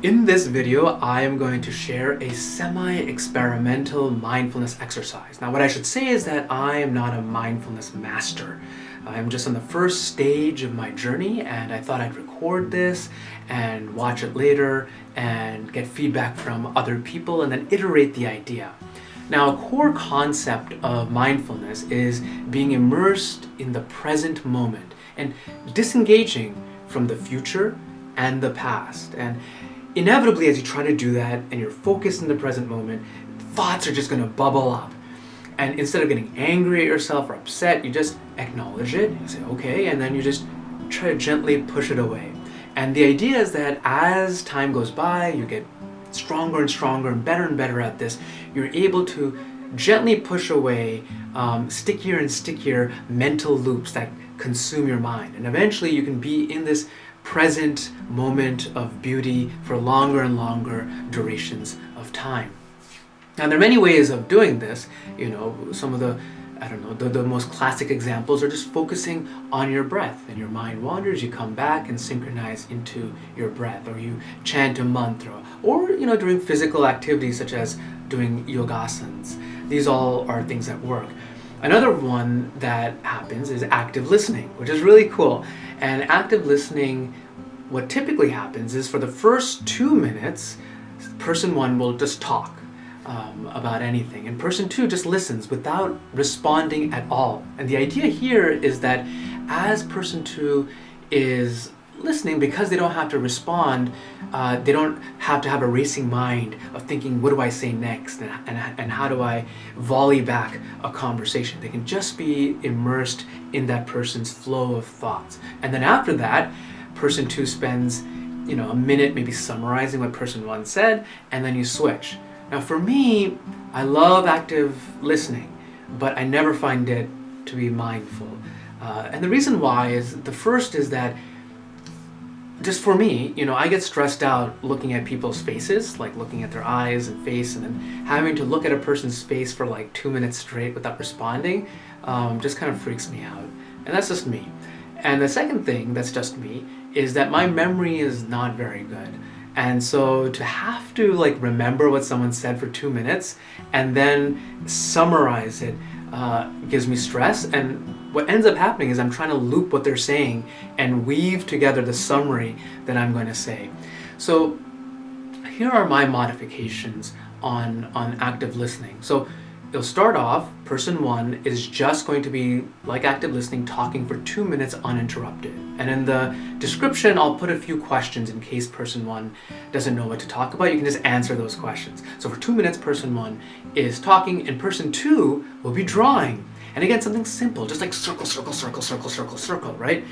In this video, I am going to share a semi-experimental mindfulness exercise. Now, what I should say is that I am not a mindfulness master. I'm just on the first stage of my journey, and I thought I'd record this and watch it later and get feedback from other people and then iterate the idea. Now, a core concept of mindfulness is being immersed in the present moment and disengaging from the future and the past. And inevitably, as you try to do that and you're focused in the present moment, thoughts are just going to bubble up. And instead of getting angry at yourself or upset, you just acknowledge it, you say, okay, and then you just try to gently push it away. And the idea is that as time goes by, you get stronger and better at this. You're able to gently push away stickier and stickier mental loops that consume your mind. And eventually you can be in this present moment of beauty for longer and longer durations of time. Now, there are many ways of doing this. Some of the most classic examples are just focusing on your breath. And your mind wanders, you come back and synchronize into your breath, or you chant a mantra, or during physical activities such as doing yogasanas. These all are things that work. Another one that happens is active listening, which is really cool. And active listening, what typically happens is for the first 2 minutes, person one will just talk about anything, and person two just listens without responding at all. And the idea here is that as person two is listening, because they don't have to respond, they don't have to have a racing mind of thinking, what do I say next, and how do I volley back a conversation. They can just be immersed in that person's flow of thoughts. And then after that, person two spends a minute maybe summarizing what person one said, and then you switch. Now, for me, I love active listening, but I never find it to be mindful. And the reason why is, the first is that, just for me, I get stressed out looking at people's faces, like looking at their eyes and face, and then having to look at a person's face for like 2 minutes straight without responding just kind of freaks me out. And that's just me. And the second thing that's just me is that my memory is not very good. And so to have to remember what someone said for 2 minutes and then summarize it gives me stress. And what ends up happening is I'm trying to loop what they're saying and weave together the summary that I'm going to say. So here are my modifications on active listening. So it'll start off, person one is just going to be, like active listening, talking for 2 minutes uninterrupted. And in the description, I'll put a few questions in case person one doesn't know what to talk about. You can just answer those questions. So for 2 minutes, person one is talking, and person two will be drawing. And again, something simple, just like circle, circle, circle, circle, circle, circle, right?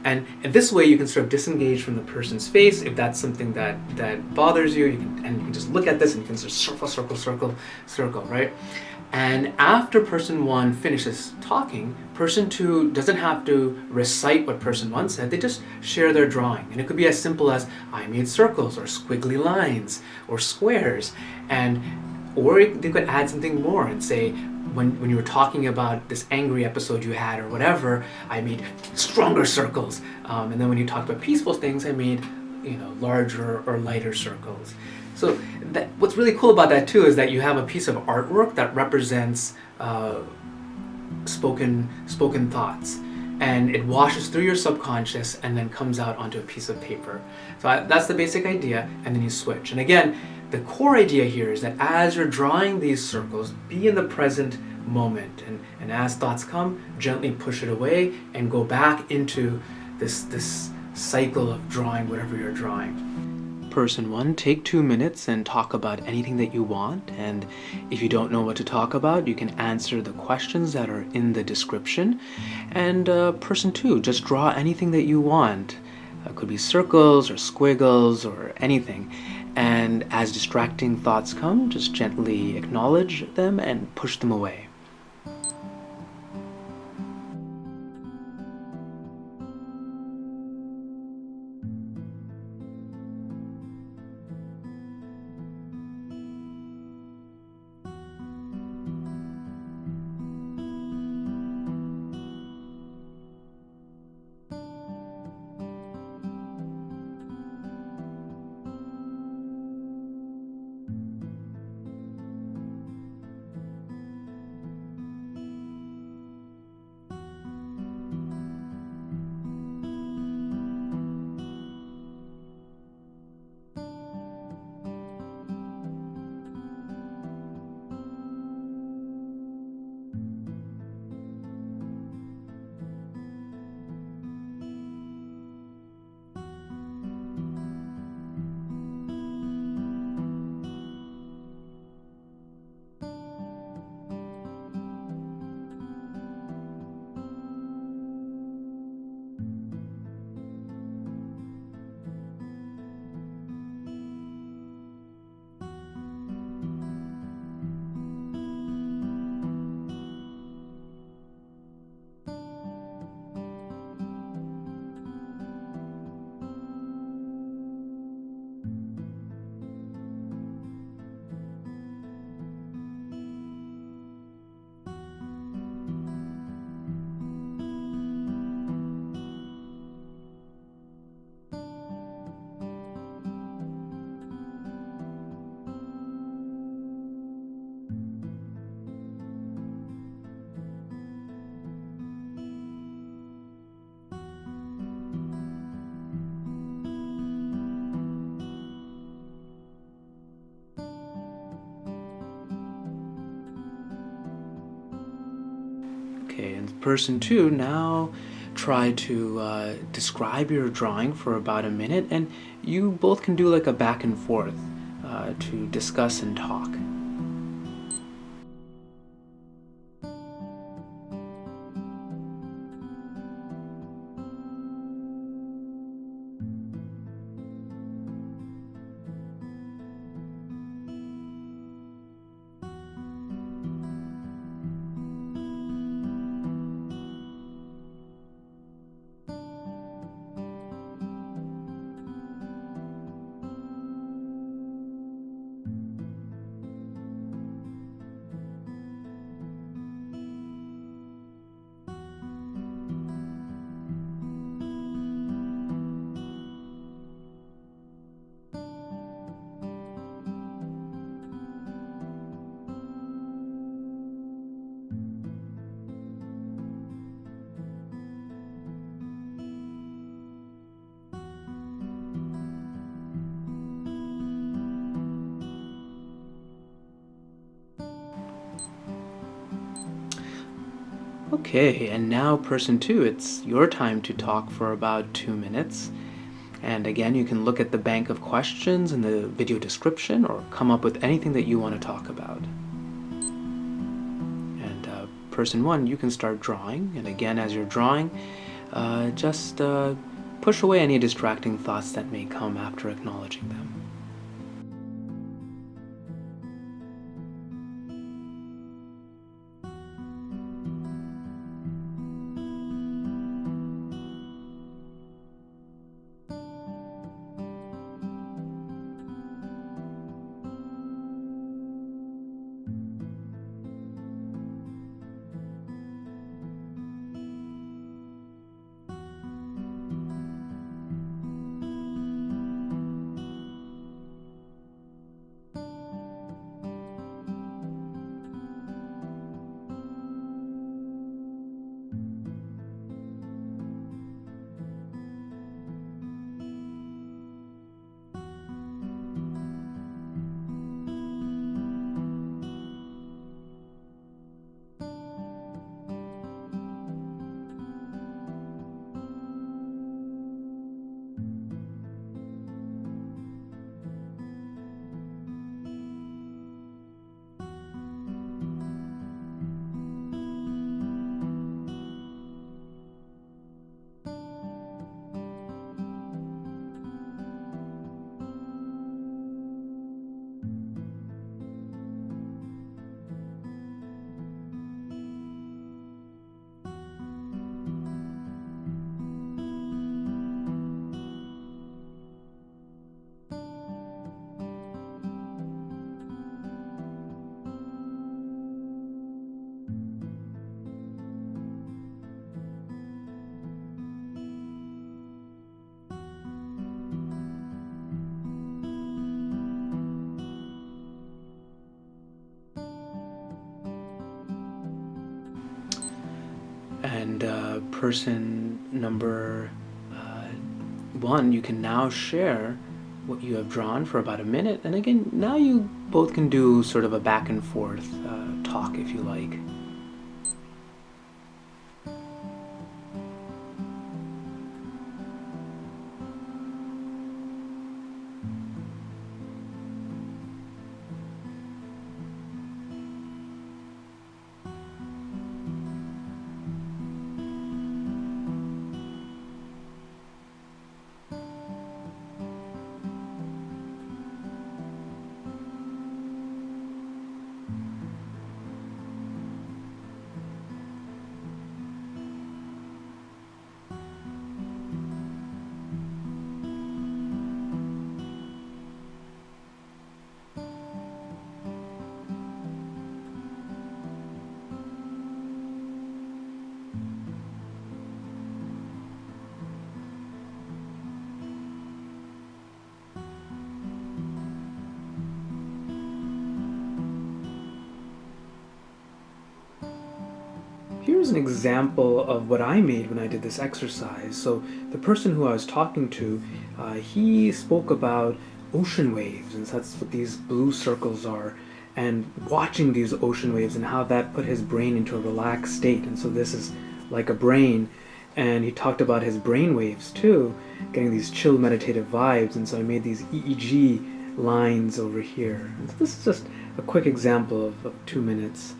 And this way you can sort of disengage from the person's face. If that's something that bothers you, you can just look at this and you can just circle, circle, circle, circle, right? And after person one finishes talking, person two doesn't have to recite what person one said. They just share their drawing. And it could be as simple as, I made circles or squiggly lines or squares. Or they could add something more and say, when you were talking about this angry episode you had or whatever, I made stronger circles. And then when you talked about peaceful things, I made larger or lighter circles. So what's really cool about that too is that you have a piece of artwork that represents spoken thoughts, and it washes through your subconscious and then comes out onto a piece of paper. So that's the basic idea, and then you switch. And again, the core idea here is that as you're drawing these circles, be in the present moment, and as thoughts come, gently push it away and go back into this cycle of drawing whatever you're drawing. Person one, take 2 minutes and talk about anything that you want. And if you don't know what to talk about, you can answer the questions that are in the description. And person two, just draw anything that you want. It could be circles or squiggles or anything. And as distracting thoughts come, just gently acknowledge them and push them away. Okay, and person two, now try to describe your drawing for about a minute, and you both can do like a back and forth to discuss and talk. Okay, and now person two, it's your time to talk for about 2 minutes. And again, you can look at the bank of questions in the video description or come up with anything that you want to talk about. And person one, you can start drawing. And again, as you're drawing, just push away any distracting thoughts that may come after acknowledging them. And person number one, you can now share what you have drawn for about a minute. And again, now you both can do sort of a back and forth talk if you like. Here's an example of what I made when I did this exercise. So the person who I was talking to, he spoke about ocean waves, and that's what these blue circles are. and watching these ocean waves and how that put his brain into a relaxed state. And so this is like a brain. And he talked about his brain waves too, getting these chill meditative vibes. And so I made these EEG lines over here. And so this is just a quick example of 2 minutes.